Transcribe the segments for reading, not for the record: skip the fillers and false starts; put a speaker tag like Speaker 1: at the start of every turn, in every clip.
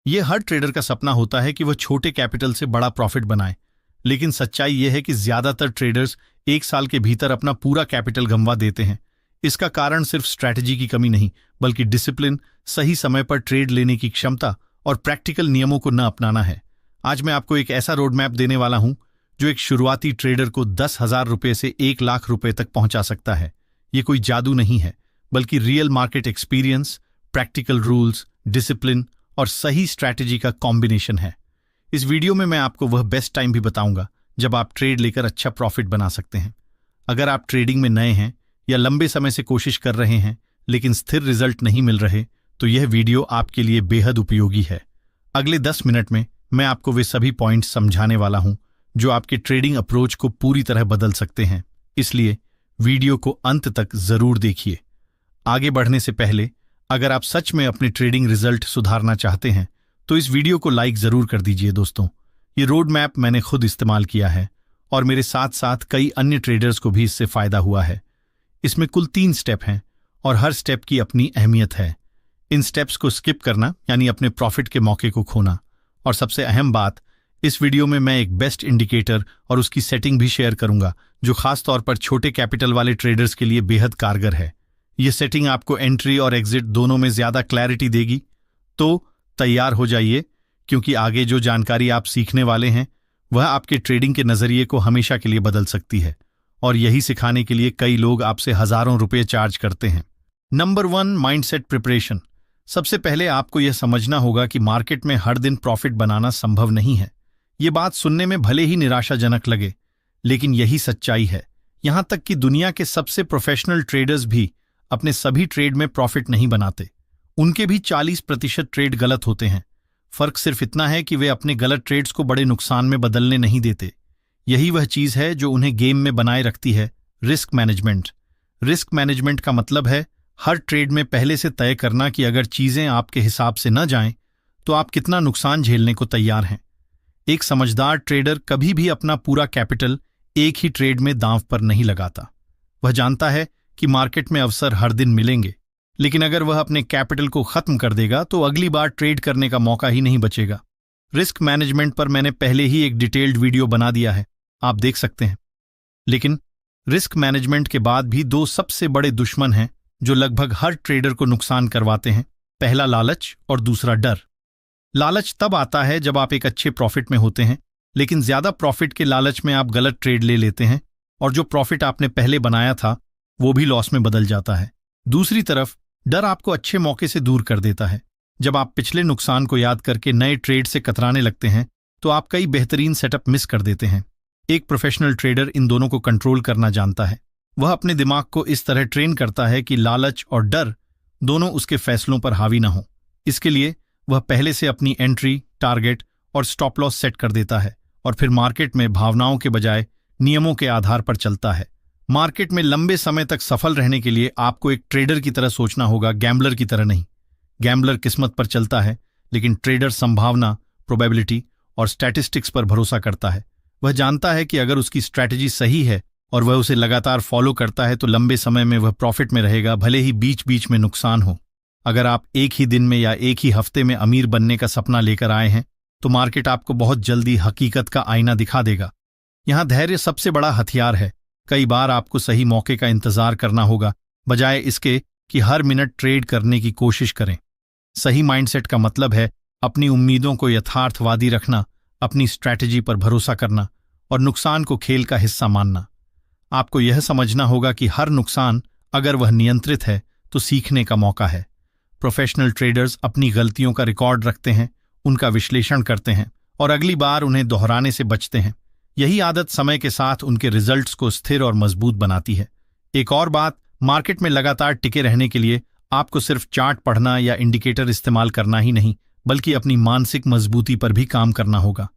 Speaker 1: ये हर ट्रेडर का सपना होता है कि वह छोटे कैपिटल से बड़ा प्रॉफिट बनाए, लेकिन सच्चाई यह है कि ज्यादातर ट्रेडर्स एक साल के भीतर अपना पूरा कैपिटल गंवा देते हैं। इसका कारण सिर्फ स्ट्रैटेजी की कमी नहीं, बल्कि डिसिप्लिन, सही समय पर ट्रेड लेने की क्षमता और प्रैक्टिकल नियमों को न अपनाना है। आज मैं आपको एक ऐसा रोड मैप देने वाला हूं जो एक शुरुआती ट्रेडर को 10,000 रुपये से 1 लाख रुपए तक पहुंचा सकता है। ये कोई जादू नहीं है, बल्कि real market experience, practical rules, discipline और सही स्ट्रैटेजी का कॉम्बिनेशन है। इस वीडियो में मैं आपको वह बेस्ट टाइम भी बताऊंगा जब आप ट्रेड लेकर अच्छा प्रॉफिट बना सकते हैं। अगर आप ट्रेडिंग में नए हैं या लंबे समय से कोशिश कर रहे हैं लेकिन स्थिर रिजल्ट नहीं मिल रहे, तो यह वीडियो आपके लिए बेहद उपयोगी है। अगले 10 मिनट में मैं आपको वे सभी पॉइंट्स समझाने वाला हूं जो आपके ट्रेडिंग अप्रोच को पूरी तरह बदल सकते हैं, इसलिए वीडियो को अंत तक जरूर देखिए। आगे बढ़ने से पहले अगर आप सच में अपने ट्रेडिंग रिजल्ट सुधारना चाहते हैं तो इस वीडियो को लाइक जरूर कर दीजिए। दोस्तों, ये रोड मैप मैंने खुद इस्तेमाल किया है और मेरे साथ साथ कई अन्य ट्रेडर्स को भी इससे फायदा हुआ है। इसमें कुल 3 स्टेप हैं और हर स्टेप की अपनी अहमियत है। इन स्टेप्स को स्किप करना यानी अपने प्रॉफिट के मौके को खोना। और सबसे अहम बात, इस वीडियो में मैं एक बेस्ट इंडिकेटर और उसकी सेटिंग भी शेयर करूंगा जो खास तौर पर छोटे कैपिटल वाले ट्रेडर्स के लिए बेहद कारगर है। यह सेटिंग आपको एंट्री और एग्जिट दोनों में ज्यादा क्लैरिटी देगी। तो तैयार हो जाइए, क्योंकि आगे जो जानकारी आप सीखने वाले हैं वह आपके ट्रेडिंग के नजरिए को हमेशा के लिए बदल सकती है। और यही सिखाने के लिए कई लोग आपसे हजारों रुपए चार्ज करते हैं। Number 1, mindset preparation. सबसे पहले आपको यह समझना होगा कि मार्केट में हर दिन प्रॉफिट बनाना संभव नहीं है। ये बात सुनने में भले ही निराशाजनक लगे, लेकिन यही सच्चाई है। यहां तक कि दुनिया के सबसे प्रोफेशनल ट्रेडर्स भी अपने सभी ट्रेड में प्रॉफिट नहीं बनाते। उनके भी 40% ट्रेड गलत होते हैं। फर्क सिर्फ इतना है कि वे अपने गलत ट्रेड्स को बड़े नुकसान में बदलने नहीं देते। यही वह चीज है जो उन्हें गेम में बनाए रखती है, रिस्क मैनेजमेंट। रिस्क मैनेजमेंट का मतलब है हर ट्रेड में पहले से तय करना कि अगर चीजें आपके हिसाब से न जाएं तो आप कितना नुकसान झेलने को तैयार हैं। एक समझदार ट्रेडर कभी भी अपना पूरा कैपिटल एक ही ट्रेड में दांव पर नहीं लगाता। वह जानता है कि मार्केट में अवसर हर दिन मिलेंगे, लेकिन अगर वह अपने कैपिटल को खत्म कर देगा तो अगली बार ट्रेड करने का मौका ही नहीं बचेगा। रिस्क मैनेजमेंट पर मैंने पहले ही एक डिटेल्ड वीडियो बना दिया है, आप देख सकते हैं। लेकिन रिस्क मैनेजमेंट के बाद भी 2 सबसे बड़े दुश्मन हैं जो लगभग हर ट्रेडर को नुकसान करवाते हैं। पहला लालच और दूसरा डर। लालच तब आता है जब आप एक अच्छे प्रॉफिट में होते हैं, लेकिन ज्यादा प्रॉफिट के लालच में आप गलत ट्रेड ले लेते हैं और जो प्रॉफिट आपने पहले बनाया था वो भी लॉस में बदल जाता है। दूसरी तरफ डर आपको अच्छे मौके से दूर कर देता है। जब आप पिछले नुकसान को याद करके नए ट्रेड से कतराने लगते हैं तो आप कई बेहतरीन सेटअप मिस कर देते हैं। एक प्रोफेशनल ट्रेडर इन दोनों को कंट्रोल करना जानता है। वह अपने दिमाग को इस तरह ट्रेन करता है कि लालच और डर दोनों उसके फैसलों पर हावी ना हो। इसके लिए वह पहले से अपनी एंट्री, टारगेट और स्टॉप लॉस सेट कर देता है और फिर मार्केट में भावनाओं के बजाय नियमों के आधार पर चलता है। मार्केट में लंबे समय तक सफल रहने के लिए आपको एक ट्रेडर की तरह सोचना होगा, गैम्बलर की तरह नहीं। गैम्बलर किस्मत पर चलता है, लेकिन ट्रेडर संभावना, प्रोबेबिलिटी और स्टैटिस्टिक्स पर भरोसा करता है। वह जानता है कि अगर उसकी स्ट्रैटेजी सही है और वह उसे लगातार फॉलो करता है तो लंबे समय में वह प्रॉफिट में रहेगा, भले ही बीच बीच में नुकसान हो। अगर आप एक ही दिन में या एक ही हफ्ते में अमीर बनने का सपना लेकर आए हैं तो मार्केट आपको बहुत जल्दी हकीकत का आईना दिखा देगा। यहां धैर्य सबसे बड़ा हथियार है। कई बार आपको सही मौके का इंतजार करना होगा, बजाय इसके कि हर मिनट ट्रेड करने की कोशिश करें। सही माइंडसेट का मतलब है अपनी उम्मीदों को यथार्थवादी रखना, अपनी स्ट्रैटेजी पर भरोसा करना और नुकसान को खेल का हिस्सा मानना। आपको यह समझना होगा कि हर नुकसान, अगर वह नियंत्रित है, तो सीखने का मौका है। प्रोफेशनल ट्रेडर्स अपनी गलतियों का रिकॉर्ड रखते हैं, उनका विश्लेषण करते हैं और अगली बार उन्हें दोहराने से बचते हैं। यही आदत समय के साथ उनके रिजल्ट्स को स्थिर और मजबूत बनाती है। एक और बात, मार्केट में लगातार टिके रहने के लिए आपको सिर्फ चार्ट पढ़ना या इंडिकेटर इस्तेमाल करना ही नहीं, बल्कि अपनी मानसिक मजबूती पर भी काम करना होगा।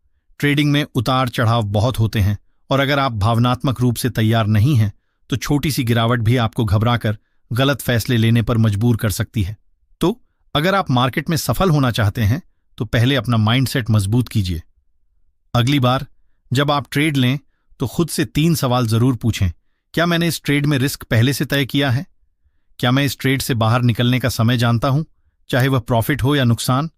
Speaker 1: ट्रेडिंग में उतार चढ़ाव बहुत होते हैं और अगर आप भावनात्मक रूप से तैयार नहीं हैं तो छोटी सी गिरावट भी आपको घबराकर गलत फैसले लेने पर मजबूर कर सकती है। तो अगर आप मार्केट में सफल होना चाहते हैं तो पहले अपना माइंडसेट मजबूत कीजिए। अगली बार जब आप ट्रेड लें तो खुद से 3 सवाल जरूर पूछें। क्या मैंने इस ट्रेड में रिस्क पहले से तय किया है? क्या मैं इस ट्रेड से बाहर निकलने का समय जानता हूं, चाहे वह प्रॉफिट हो या नुकसान?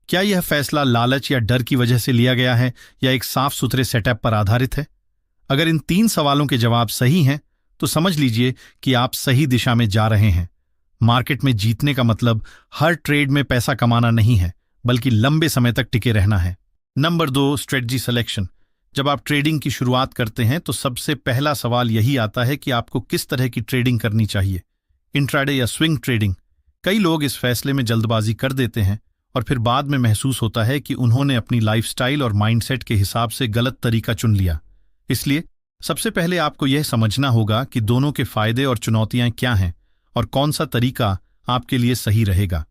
Speaker 1: क्या यह फैसला लालच या डर की वजह से लिया गया है या एक साफ सुथरे सेटअप पर आधारित है? अगर इन 3 सवालों के जवाब सही हैं तो समझ लीजिए कि आप सही दिशा में जा रहे हैं। मार्केट में जीतने का मतलब हर ट्रेड में पैसा कमाना नहीं है, बल्कि लंबे समय तक टिके रहना है। Number 2, strategy selection. जब आप ट्रेडिंग की शुरुआत करते हैं तो सबसे पहला सवाल यही आता है कि आपको किस तरह की ट्रेडिंग करनी चाहिए, इंट्राडे या स्विंग ट्रेडिंग। कई लोग इस फैसले में जल्दबाजी कर देते हैं और फिर बाद में महसूस होता है कि उन्होंने अपनी लाइफस्टाइल और माइंडसेट के हिसाब से गलत तरीका चुन लिया। इसलिए सबसे पहले आपको यह समझना होगा कि दोनों के फायदे और चुनौतियां क्या हैं और कौन सा तरीका आपके लिए सही रहेगा।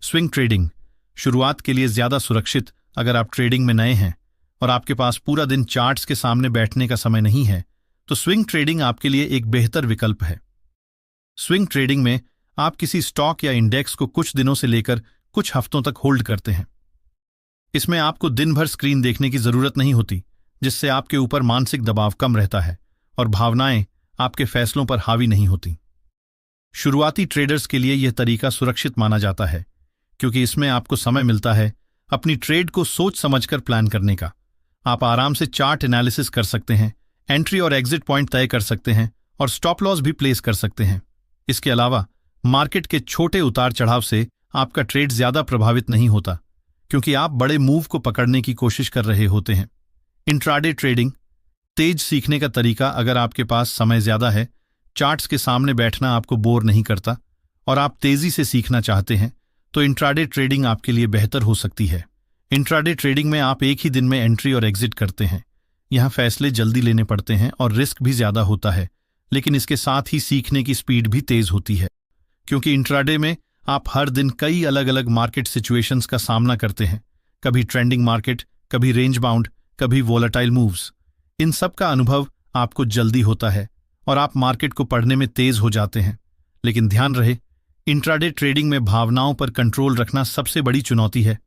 Speaker 1: स्विंग ट्रेडिंग शुरुआत के लिए ज्यादा सुरक्षित। अगर आप ट्रेडिंग में नए हैं और आपके पास पूरा दिन चार्ट्स के सामने बैठने का समय नहीं है, तो स्विंग ट्रेडिंग आपके लिए एक बेहतर विकल्प है। स्विंग ट्रेडिंग में आप किसी स्टॉक या इंडेक्स को कुछ दिनों से लेकर कुछ हफ्तों तक होल्ड करते हैं। इसमें आपको दिन भर स्क्रीन देखने की जरूरत नहीं होती, जिससे आपके ऊपर मानसिक दबाव कम रहता है और भावनाएं आपके फैसलों पर हावी नहीं होती। शुरुआती ट्रेडर्स के लिए यह तरीका सुरक्षित माना जाता है, क्योंकि इसमें आपको समय मिलता है अपनी ट्रेड को सोच समझकर प्लान करने का। आप आराम से चार्ट एनालिसिस कर सकते हैं, एंट्री और एग्जिट पॉइंट तय कर सकते हैं और स्टॉप लॉस भी प्लेस कर सकते हैं। इसके अलावा मार्केट के छोटे उतार चढ़ाव से आपका ट्रेड ज्यादा प्रभावित नहीं होता, क्योंकि आप बड़े मूव को पकड़ने की कोशिश कर रहे होते हैं। इंट्राडे ट्रेडिंग तेज सीखने का तरीका। अगर आपके पास समय ज्यादा है, चार्ट्स के सामने बैठना आपको बोर नहीं करता और आप तेजी से सीखना चाहते हैं, तो इंट्राडे ट्रेडिंग आपके लिए बेहतर हो सकती है। इंट्राडे ट्रेडिंग में आप एक ही दिन में एंट्री और एग्जिट करते हैं। यहां फैसले जल्दी लेने पड़ते हैं और रिस्क भी ज्यादा होता है, लेकिन इसके साथ ही सीखने की स्पीड भी तेज होती है, क्योंकि इंट्राडे में आप हर दिन कई अलग अलग मार्केट सिचुएशंस का सामना करते हैं। कभी ट्रेंडिंग मार्केट, कभी रेंज बाउंड, कभी वोलेटाइल मूव्स। इन सब का अनुभव आपको जल्दी होता है और आप मार्केट को पढ़ने में तेज हो जाते हैं। लेकिन ध्यान रहे, इंट्राडे ट्रेडिंग में भावनाओं पर कंट्रोल रखना सबसे बड़ी चुनौती है।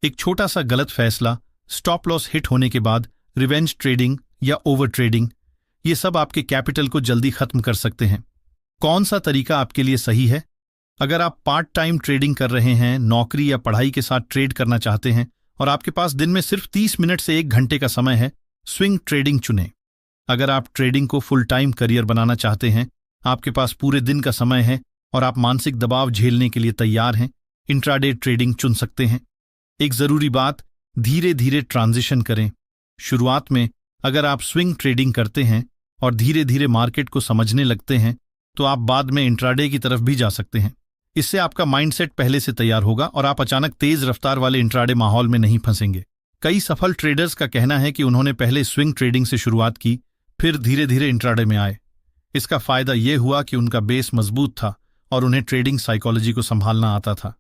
Speaker 1: एक छोटा सा गलत फैसला, स्टॉप लॉस हिट होने के बाद रिवेंज ट्रेडिंग या ओवर ट्रेडिंग, ये सब आपके कैपिटल को जल्दी खत्म कर सकते हैं। कौन सा तरीका आपके लिए सही है? अगर आप पार्ट टाइम ट्रेडिंग कर रहे हैं, नौकरी या पढ़ाई के साथ ट्रेड करना चाहते हैं और आपके पास दिन में सिर्फ 30 मिनट से 1 घंटे का समय है, स्विंग ट्रेडिंग चुनें। अगर आप ट्रेडिंग को फुल टाइम करियर बनाना चाहते हैं, आपके पास पूरे दिन का समय है और आप मानसिक दबाव झेलने के लिए तैयार हैं, इंट्राडे ट्रेडिंग चुन सकते हैं। एक जरूरी बात, धीरे धीरे ट्रांजिशन करें। शुरुआत में अगर आप स्विंग ट्रेडिंग करते हैं और धीरे धीरे मार्केट को समझने लगते हैं, तो आप बाद में इंट्राडे की तरफ भी जा सकते हैं। इससे आपका माइंडसेट पहले से तैयार होगा और आप अचानक तेज रफ्तार वाले इंट्राडे माहौल में नहीं फंसेंगे। कई सफल ट्रेडर्स का कहना है कि उन्होंने पहले स्विंग ट्रेडिंग से शुरुआत की, फिर धीरे धीरे इंट्राडे में आए। इसका फायदा यह हुआ कि उनका बेस मजबूत था और उन्हें ट्रेडिंग साइकोलॉजी को संभालना आता था।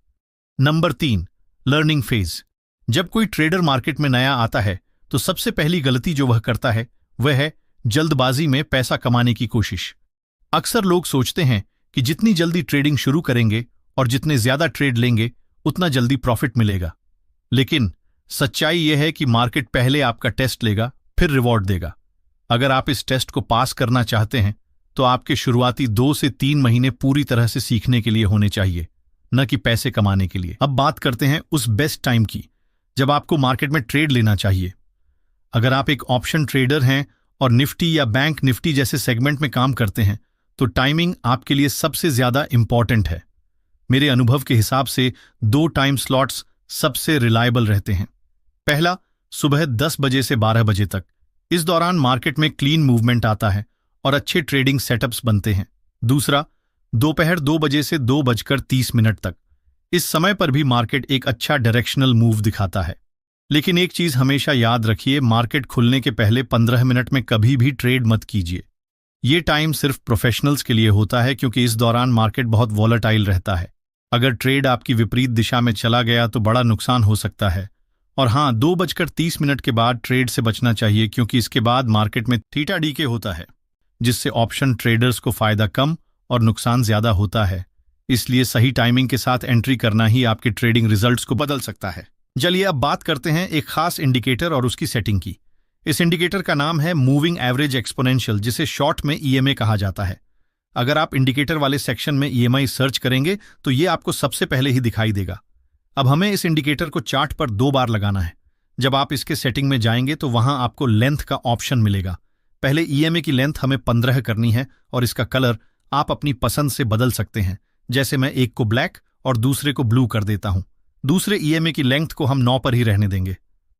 Speaker 1: Number 3, learning phase. जब कोई ट्रेडर मार्केट में नया आता है तो सबसे पहली गलती जो वह करता है वह है जल्दबाजी में पैसा कमाने की कोशिश। अक्सर लोग सोचते हैं कि जितनी जल्दी ट्रेडिंग शुरू करेंगे और जितने ज्यादा ट्रेड लेंगे उतना जल्दी प्रॉफिट मिलेगा। लेकिन सच्चाई यह है कि मार्केट पहले आपका टेस्ट लेगा, फिर रिवॉर्ड देगा। अगर आप इस टेस्ट को पास करना चाहते हैं तो आपके शुरुआती 2 से 3 महीने पूरी तरह से सीखने के लिए होने चाहिए, न कि पैसे कमाने के लिए। अब बात करते हैं उस बेस्ट टाइम की जब आपको मार्केट में ट्रेड लेना चाहिए। अगर आप एक ऑप्शन ट्रेडर हैं और निफ्टी या बैंक निफ्टी जैसे सेगमेंट में काम करते हैं, तो टाइमिंग आपके लिए सबसे ज्यादा इंपॉर्टेंट है। मेरे अनुभव के हिसाब से 2 टाइम स्लॉट्स सबसे रिलायबल रहते हैं। पहला, सुबह 10 बजे से 12 बजे तक। इस दौरान मार्केट में क्लीन मूवमेंट आता है और अच्छे ट्रेडिंग सेटअप्स बनते हैं। दूसरा, दोपहर 2 बजे से 2:30 तक। इस समय पर भी मार्केट एक अच्छा डायरेक्शनल मूव दिखाता है। लेकिन एक चीज हमेशा याद रखिए, मार्केट खुलने के पहले 15 मिनट में कभी भी ट्रेड मत कीजिए। ये टाइम सिर्फ प्रोफेशनल्स के लिए होता है, क्योंकि इस दौरान मार्केट बहुत वॉलेटाइल रहता है। अगर ट्रेड आपकी विपरीत दिशा में चला गया तो बड़ा नुकसान हो सकता है। और हाँ, 2:30 के बाद ट्रेड से बचना चाहिए, क्योंकि इसके बाद मार्केट में थीटा डीके होता है, जिससे ऑप्शन ट्रेडर्स को फायदा कम और नुकसान ज्यादा होता है। इसलिए सही टाइमिंग के साथ एंट्री करना ही आपके ट्रेडिंग रिजल्ट्स को बदल सकता है। चलिए अब बात करते हैं एक खास इंडिकेटर और उसकी सेटिंग की। इस इंडिकेटर का नाम है मूविंग एवरेज एक्सपोनेंशियल, जिसे शॉर्ट में ईएमए कहा जाता है। अगर आप इंडिकेटर वाले सेक्शन में ईएमआई सर्च करेंगे तो ये आपको सबसे पहले ही दिखाई देगा। अब हमें इस इंडिकेटर को चार्ट पर 2 बार लगाना है। जब आप इसके सेटिंग में जाएंगे तो वहां आपको लेंथ का ऑप्शन मिलेगा। पहले ईएमए की लेंथ हमें 15 करनी है और इसका कलर आप अपनी पसंद से बदल सकते हैं। जैसे मैं एक को ब्लैक और दूसरे को ब्लू कर देता हूं। दूसरे ईएमए की लेंथ को हम 9 पर ही रहने देंगे।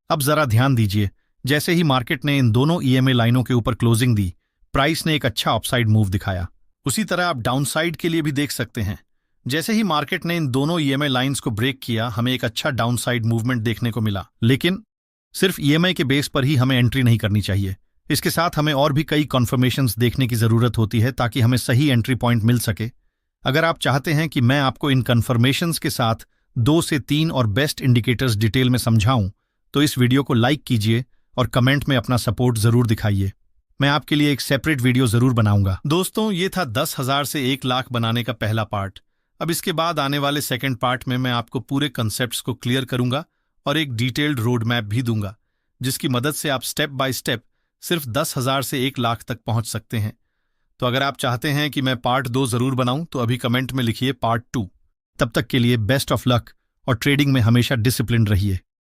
Speaker 1: अब जरा ध्यान दीजिए, जैसे ही मार्केट ने इन दोनों ईएमए लाइनों के ऊपर क्लोजिंग दी, प्राइस ने एक अच्छा अपसाइड मूव दिखाया। उसी तरह आप डाउनसाइड के लिए भी देख सकते हैं। जैसे ही मार्केट ने इन दोनों ईएमए लाइंस को ब्रेक किया, हमें एक अच्छा डाउनसाइड मूवमेंट देखने को मिला। लेकिन सिर्फ ईएमए के बेस पर ही हमें एंट्री नहीं करनी चाहिए। इसके साथ हमें और भी कई कन्फर्मेशंस देखने की जरूरत होती है ताकि हमें सही एंट्री पॉइंट मिल सके। अगर आप चाहते हैं कि मैं आपको इन कन्फर्मेशंस के साथ 2 से 3 और बेस्ट इंडिकेटर्स डिटेल में समझाऊं, तो इस वीडियो को लाइक कीजिए और कमेंट में अपना सपोर्ट जरूर दिखाइए। मैं आपके लिए एक सेपरेट वीडियो जरूर बनाऊंगा। दोस्तों, ये था 10,000 से 1 लाख बनाने का पहला पार्ट। अब इसके बाद आने वाले सेकंड पार्ट में मैं आपको पूरे कंसेप्ट्स को क्लियर करूंगा और एक डिटेल्ड रोड मैप भी दूंगा, जिसकी मदद से आप स्टेप बाय स्टेप सिर्फ 10,000 से 1 लाख तक पहुंच सकते हैं। तो अगर आप चाहते हैं कि मैं पार्ट 2 जरूर बनाऊं तो अभी कमेंट में लिखिए पार्ट 2। तब तक के लिए बेस्ट ऑफ लक और ट्रेडिंग में हमेशा डिसिप्लिन रहिए।